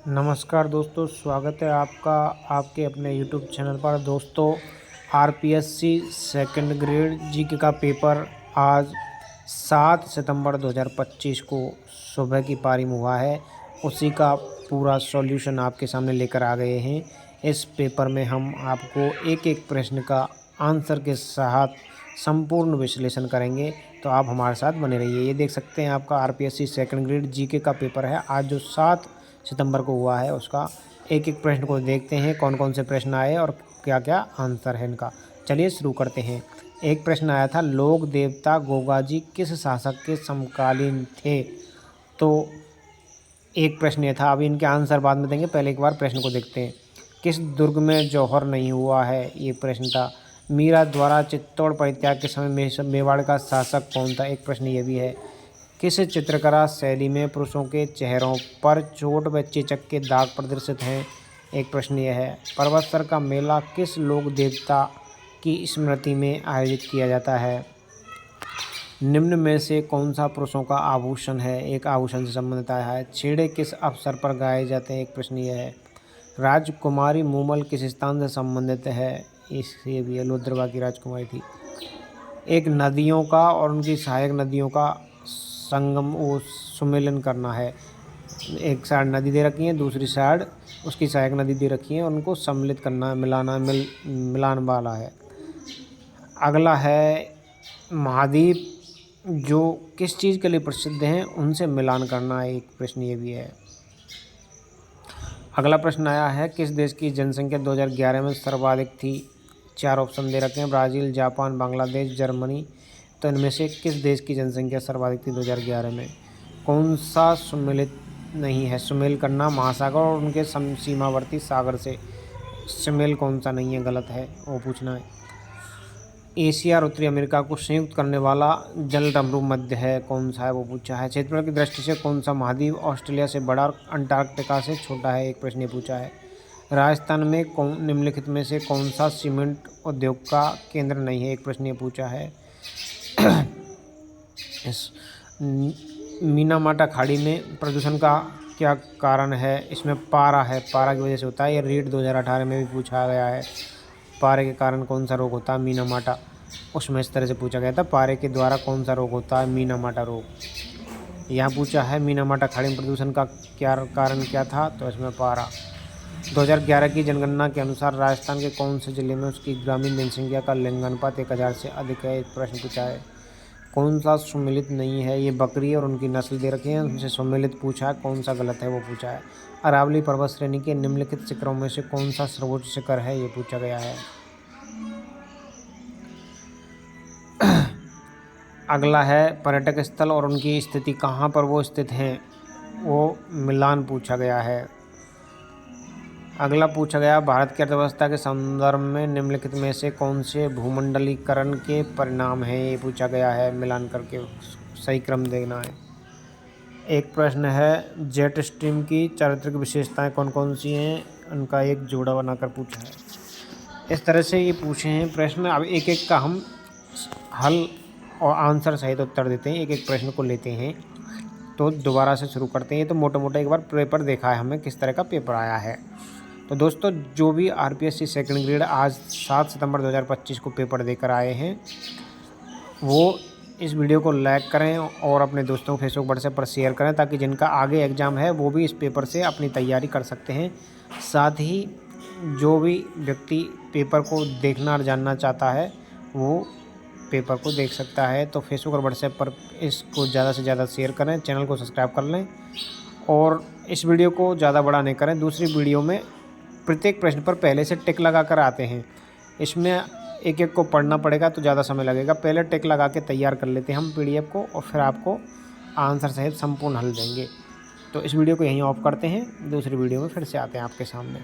नमस्कार दोस्तों, स्वागत है आपका आपके अपने यूट्यूब चैनल पर। दोस्तों, आरपीएससी सेकंड ग्रेड जीके का पेपर आज 7 सितंबर 2025 को सुबह की पारी में हुआ है। उसी का पूरा सॉल्यूशन आपके सामने लेकर आ गए हैं। इस पेपर में हम आपको एक एक प्रश्न का आंसर के साथ संपूर्ण विश्लेषण करेंगे, तो आप हमारे साथ बने रहिए। ये देख सकते हैं आपका आरपीएससी सेकंड ग्रेड जीके का पेपर है। आज जो 7 सितंबर को हुआ है उसका एक एक प्रश्न को देखते हैं, कौन कौन से प्रश्न आए और क्या क्या आंसर है इनका। चलिए शुरू करते हैं। एक प्रश्न आया था, लोक देवता गोगाजी किस शासक के समकालीन थे? तो एक प्रश्न ये था। अभी इनके आंसर बाद में देंगे, पहले एक बार प्रश्न को देखते हैं। किस दुर्ग में जौहर नहीं हुआ है? ये प्रश्न था। मीरा द्वारा चित्तौड़ परित्याग के समय में मेवाड़ का शासक कौन था? एक प्रश्न ये भी है। किस चित्रकला शैली में पुरुषों के चेहरों पर चोट व चेचक के दाग प्रदर्शित हैं? एक प्रश्न यह है। परबतसर का मेला किस लोक देवता की स्मृति में आयोजित किया जाता है? निम्न में से कौन सा पुरुषों का आभूषण है? एक आभूषण से संबंधित आया है। छेड़े किस अवसर पर गाए जाते हैं? एक प्रश्न यह है। राजकुमारी मूमल किस स्थान से संबंधित है? ये भी है, लोद्रवा की राजकुमारी थी। एक नदियों का और उनकी सहायक नदियों का संगम वो सुमेलन करना है। एक साइड नदी दे रखी है, दूसरी साइड उसकी सहायक नदी दे रखी है, उनको सम्मिलित करना है, मिलान वाला है। अगला है महाद्वीप जो किस चीज़ के लिए प्रसिद्ध हैं, उनसे मिलान करना है। एक प्रश्न ये भी है। अगला प्रश्न आया है, किस देश की जनसंख्या 2011 में सर्वाधिक थी? 4 ऑप्शन दे रखे हैं, ब्राज़ील, जापान, बांग्लादेश, जर्मनी। तो इनमें से किस देश की जनसंख्या सर्वाधिक थी 2011 में? कौन सा सुमेलित नहीं है? सुमेल करना महासागर और उनके सीमावर्ती सागर से। सुमेल कौन सा नहीं है, गलत है, वो पूछना है। एशिया और उत्तरी अमेरिका को संयुक्त करने वाला जलडमरू मध्य है, कौन सा है, वो पूछा है। क्षेत्रफल की दृष्टि से कौन सा महाद्वीप ऑस्ट्रेलिया से बड़ा और अंटार्कटिका से छोटा है? एक प्रश्न पूछा है। राजस्थान में निम्नलिखित में से कौन सा सीमेंट उद्योग का केंद्र नहीं है? एक प्रश्न पूछा है। इस मीनामाटा खाड़ी में प्रदूषण का क्या कारण है? इसमें पारा है, पारा की वजह से होता है। ये रीट 2018 में भी पूछा गया है। पारे के कारण कौन सा रोग होता है? मीनामाटा। उसमें इस तरह से पूछा गया था, पारे के द्वारा कौन सा रोग होता है? मीनामाटा रोग। यहाँ पूछा है मीनामाटा खाड़ी में प्रदूषण का क्या कारण क्या था? तो इसमें पारा। 2011 की जनगणना के अनुसार राजस्थान के कौन से जिले में उसकी ग्रामीण जनसंख्या का लिंगानुपात 1000 से अधिक है? एक प्रश्न पूछा है। कौन सा सुमेलित नहीं है? ये बकरी और उनकी नस्ल दे रखी है, उनसे सुमेलित पूछा है, कौन सा गलत है वो पूछा है। अरावली पर्वत श्रेणी के निम्नलिखित शिखरों में से कौन सा सर्वोच्च शिखर है? ये पूछा गया है। अगला है, पर्यटक स्थल और उनकी स्थिति कहाँ पर वो स्थित हैं, वो मिलान पूछा गया है। अगला पूछा गया, भारत की अर्थव्यवस्था के संदर्भ में निम्नलिखित में से कौन से भूमंडलीकरण के परिणाम हैं? ये पूछा गया है, मिलान करके सही क्रम देना है। एक प्रश्न है, जेट स्ट्रीम की चारित्रिक विशेषताएं कौन कौन सी हैं? उनका एक जोड़ा बनाकर पूछा है। इस तरह से ये पूछे हैं प्रश्न। अब एक एक का हम हल और आंसर सहित उत्तर देते हैं, एक एक प्रश्न को लेते हैं। तो दोबारा से शुरू करते हैं। तो मोटा मोटा एक बार पेपर देखा है हमें, किस तरह का पेपर आया है। तो दोस्तों, जो भी आरपीएससी सेकंड ग्रेड आज 7 सितंबर 2025 को पेपर देकर आए हैं, वो इस वीडियो को लाइक करें और अपने दोस्तों को फेसबुक व्हाट्सएप पर शेयर करें, ताकि जिनका आगे एग्ज़ाम है वो भी इस पेपर से अपनी तैयारी कर सकते हैं। साथ ही जो भी व्यक्ति पेपर को देखना और जानना चाहता है वो पेपर को देख सकता है। तो फेसबुक और व्हाट्सएप पर इसको ज़्यादा से ज़्यादा शेयर करें, चैनल को सब्सक्राइब कर लें और इस वीडियो को ज़्यादा बड़ा नहीं करें। दूसरी वीडियो में प्रत्येक प्रश्न पर पहले से टिक लगा कर आते हैं। इसमें एक एक को पढ़ना पड़ेगा तो ज़्यादा समय लगेगा। पहले टिक लगा के तैयार कर लेते हैं हम पीडीएफ को, और फिर आपको आंसर सहित संपूर्ण हल देंगे। तो इस वीडियो को यहीं ऑफ करते हैं, दूसरी वीडियो में फिर से आते हैं आपके सामने।